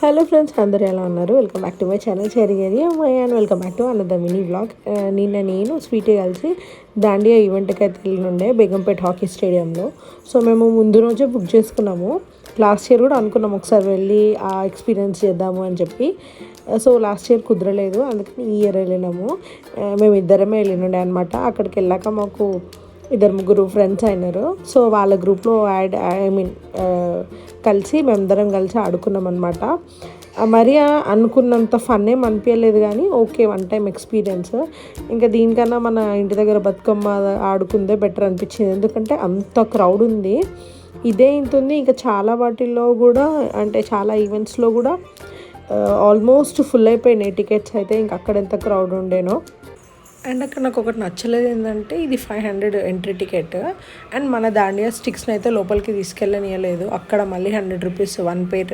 Hello friends, అందరూ ఎలా ఉన్నారు? Welcome back to my channel Cheriyari and welcome back to another mini vlog. నిన్న నేను స్వీటీ కలిసి దాండియా ఈవెంట్కి అయితే వెళ్ళినుండే బేగంపేట హాకీ స్టేడియంలో. సో మేము ముందు రోజే బుక్ చేసుకున్నాము. లాస్ట్ ఇయర్ కూడా అనుకున్నాము ఒకసారి వెళ్ళి ఆ ఎక్స్పీరియన్స్ చేద్దాము అని చెప్పి. సో లాస్ట్ ఇయర్ కుదరలేదు, అందుకని ఈ ఇయర్ వెళ్ళినాము. మేము ఇద్దరమే వెళ్ళినుండే అనమాట. అక్కడికి వెళ్ళాక మాకు ఇద్దరు ముగ్గురు ఫ్రెండ్స్ అయినారు. సో వాళ్ళ గ్రూప్లో కలిసి మేమందరం కలిసి ఆడుకున్నాం అనమాట. మరి అనుకున్నంత ఫన్ ఏం అనిపించలేదు, కానీ ఓకే, వన్ టైం ఎక్స్పీరియన్స్. ఇంకా దీనికన్నా మన ఇంటి దగ్గర బతుకమ్మ ఆడుకుందే బెటర్ అనిపించింది, ఎందుకంటే అంత క్రౌడ్ ఉంది. ఇదే ఇంత ఉంది. ఇంకా చాలా వాటిల్లో కూడా, అంటే చాలా ఈవెంట్స్లో కూడా ఆల్మోస్ట్ ఫుల్ అయిపోయినాయి టికెట్స్ అయితే. ఇంక అక్కడ ఎంత క్రౌడ్ ఉండేనో. అండ్ అక్కడ నాకు ఒకటి నచ్చలేదు ఏంటంటే, ఇది 500 ఎంట్రీ టికెట్. అండ్ మన దాండియా స్టిక్స్ని అయితే లోపలికి తీసుకెళ్ళనియలేదు. అక్కడ మళ్ళీ 100 రూపీస్ వన్ పేర్